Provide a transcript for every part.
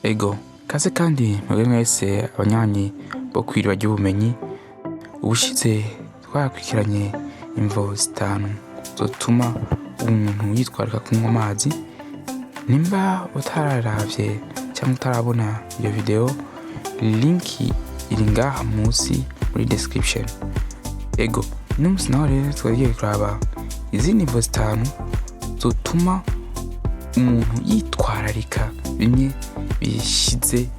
Ego, kaze kandi mwebwe mwese abanywanyi bo kw'iriba ry'ubumenyi. Ubushize twakurikiranye imvo zitanu zotuma umuntu yitwararika kunywa amazi. Nimba utararavye cyangwa utarabona iyo video, linki iri ngaha munsi muri description. Ego, uno munsi naho rero twagiye kuraba izindi mvo zitanu zotuma umuntu yitwararika bimwe bishize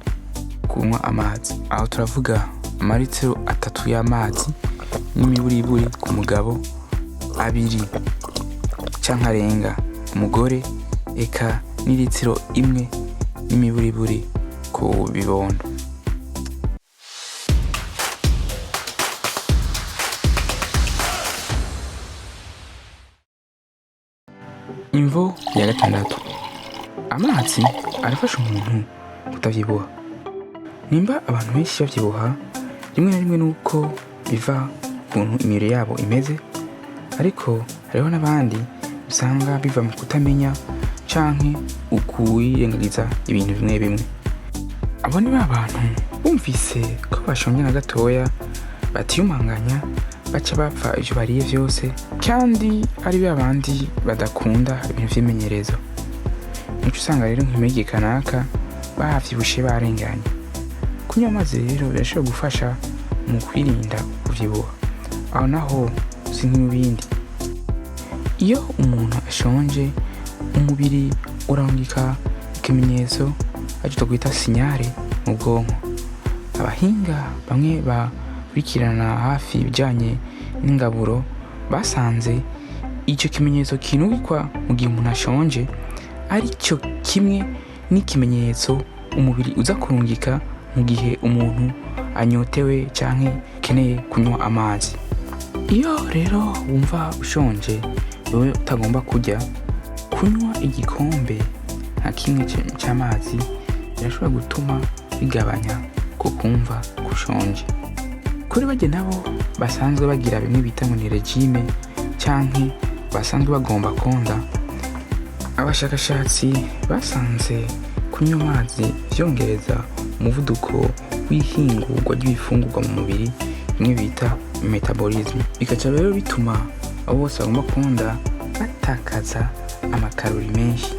kunywa amazi. Aho turavuga amaritiro 3 y'amazi n'imiburiburi ku mugabo, 2 canke arenga umugore, eka n'iritiro 1 n'imiburiburi ku bibondo. Imvo ya gatandatu, amazi arafasha umuntu kutavyibuha. Nimba abantu benshi bavyibuha, rimwe na rimwe nuko biva ukuntu imibiri yabo imeze, ariko hariho n'abandi usanga biva mu kutamenya canke ukuyirengagiza ibintu bimwe bimwe. Abo ni ba bantu bumvise ko bashonje na gatoya batiyumanganya baca bapfa ivyo bariye vyose, kandi ari ba bandi badakunda ibintu vy'imenyerezo. Nico usanga rero nk'imigi kanaka bavyibushe barenganye. Kunywa amazi rero birashobora gufasha mu kwirinda kuvyibuha. Aho naho si nk'ibindi. Iyo umuntu ashonje, umubiri urandika ikimenyetso aricyo twita sinyare mu bwonko. Abahinga bamwe bakurikirana hafi ibijanye n'ingaburo basanze ico kimenyetso kinubikwa mu gihe umuntu ashonje aricyo kimwe n'ikimenyetso umubiri uza kurungika mu gihe umuntu anyotewe canke keneye kunywa amazi. Iyo rero wumva ushonje, wewe utagomba kurya, kunywa igikombe nka kimwe c'amazi birashobora gutuma bigabanya ko kumva kushonje. Kuri barya nabo basanzwe bagira bimwe bita ngo ni regime canke basanzwe bagomba konda, abashakashatsi basanze kunywa amazi vyongereza umuvuduko w'ihingurwa ry'ibifungurwa mu mubiri, bimwe bita metabolism. Bikaca rero bituma abo bose bagomba konda batakaza amakarori menshi,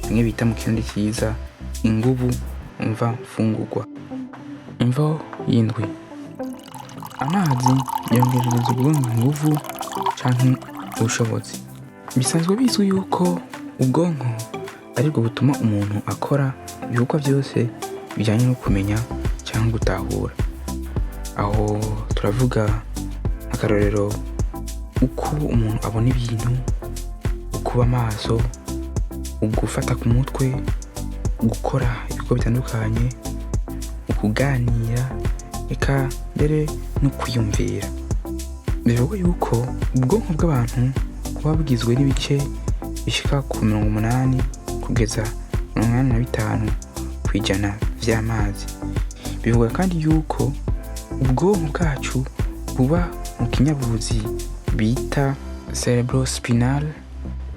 bimwe bita mu kirundi cyiza inguvu mva mfungurwa. Imvo y'indwi, amazi yongerereza ubwonko inguvu canke ubushobozi. Bisanzwe bizwi yuko ubwonko aribwo butuma umuntu akora ibikorwa byose bijyanye no kumenya cyangwa gutahura. Aho turavuga akarorero uko umuntu abona ibintu, ukuba amaso, ugufata ku mutwe, gukora ibikorwa bitandukanye, ukuganira, eka mbere no kwiyumvira. Bivugwa yuko ubwonko bw'abantu buba bugizwe n'ibice bishika ku 80 kugeza 85% vy'amazi. Bivugwa kandi yuko ubwonko bwacu buba mu kinyabuzi bita cerebrospinal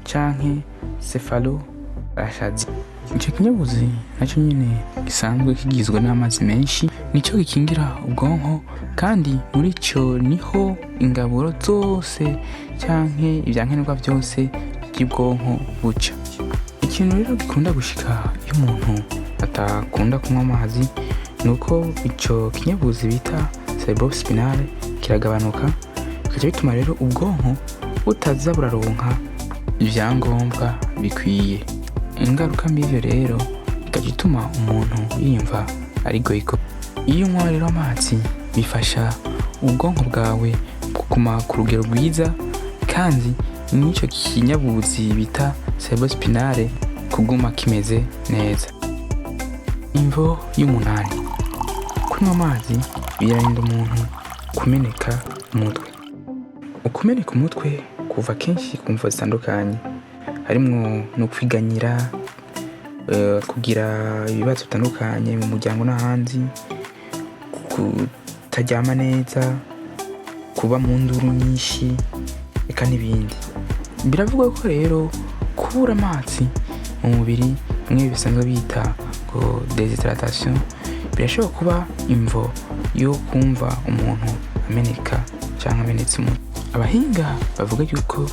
canke cephalorachidie. Ico kinyabuzi naco nyene gisanzwe kigizwe n'amazi menshi, nico gikingira ubwonko, kandi muri co niho ingaburo zose canke ivyankenerwa vyose by'ubwonko buca. Ikintu rero gikunda gushika iyo umuntu atakunda kunywa amazi nuko ico kinyabuzi bita cerebrospinal kiragabanuka, bikaca bituma rero ubwonko butaza buraronka ivyangombwa bikwiye. Ingaruka mbivyo rero bikaca bituma umuntu yiyumva ari goyiko. Iyo unywa rero amazi bifasha ubwonko bwawe kuguma ku rugero rwiza, kandi n'ico kinyabuzi bita cerebrospinal kuguma kimeze neza. Imvo y'umunani, kunywa amazi birarinda umuntu kumeneka umutwe. Ukumeneka umutwe kuva kenshi ku mvo zitandukanye, harimwo no kwiganyira, kugira ibibazo bitandukanye mu muryango n'ahandi, kutaryama neza, kuba mu nduru nyinshi, eka n'ibindi. Biravugwa ko rero kubura amazi mu mubiri bimwe bisanzwe bita ngo déshydratation birashobora kuba imvo yo kumva umuntu ameneka cyangwa amenetse umutwe. Abahinga bavuga yuko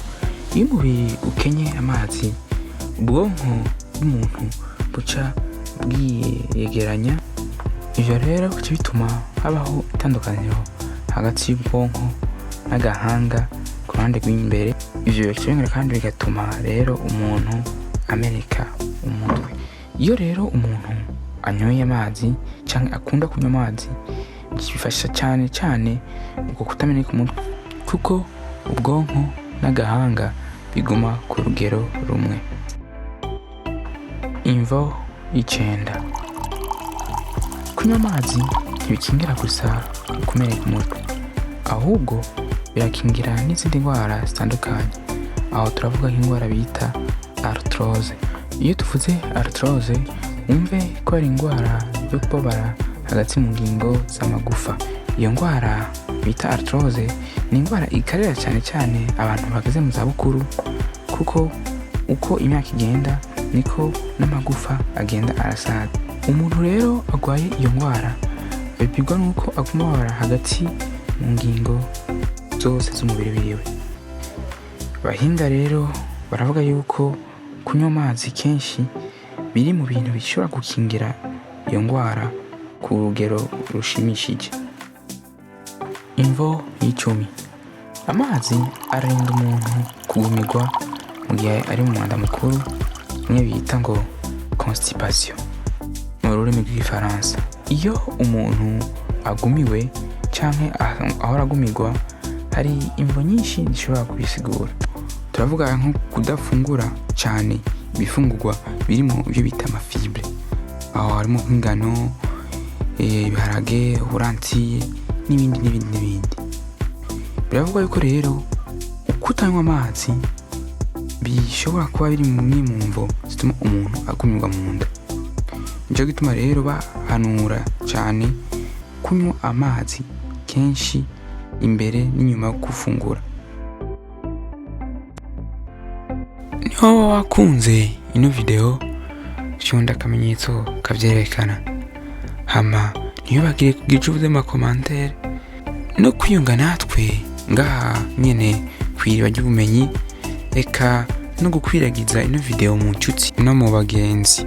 iyo umubiri ukenye amazi ubwonko bw'umuntu buca bwiyegeranya. Ivyo rero bica bituma habaho itandukaniro hagati y'ubwonko n'agahanga ku ruhande rw'imbere. Ivyo bikiyongera kandi bigatuma rero umuntu ameneka umutwe. Iyo rero umuntu anyoye amazi cyangwa akunda kunywa amazi bifasha cyane cyane uko kutameneka umutwe, kuko ubwonko n'agahanga biguma ku rugero rumwe. Imvo y'icenda: kunywa amazi ntibikingira gusa kumeneka umutwe, ahubwo birakingira n'izindi ndwara zitandukanye. Aho turavuga nk'indwara bita arthrose. Iyo tuvuze arthrose wumve ko ari indwara yo kubabara hagati mu ngingo z'amagufa. Iyo ndwara bita arthrose ni indwara ikarira cyane cyane abantu bageze mu zabukuru, kuko uko imyaka igenda niko n'amagufa agenda arasaza. Umuntu rero agwaye iyo ndwara bipigwa nuko aguma ababara hagati mu ngingo zose z'umubiri wiwe. Abahinga rero baravuga yuko kunywa amazi kenshi biri mu bintu bishobora gukingira iyo ndwara ku rugero rushimishije. Imvo y'icumi: amazi arinda umuntu kugumirwa mu gihe ari mu mwanda mukuru, bimwe bita ngo constipation mu rurimi rw'igifaransa. Iyo umuntu agumiwe canke ahora agumirwa, hari imvo nyinshi zishobora kubisigura. Turavuga nko kudafungura cyane ibifungurwa birimo ibyo bita amafibre, aho harimo nk'ingano, ibiharage, uburantiye n'ibindi. Biravuga yuko rero kutanywa amazi bishobora kuba biri mu mvo zituma umuntu agumirwa mu nda. Nico gituma rero bahanura cyane kunywa amazi kenshi imbere n'inyuma yo gufungura. Niba wakunze ino video shonda akamenyetso kavyerekana, hama ntibagire kugira uvuze mu commentaire no kwiyunga natwe ngaha nyene kwiriba ry'ubumenyi, eka no gukwiragiza ino video mu nshuti no mu bagenzi.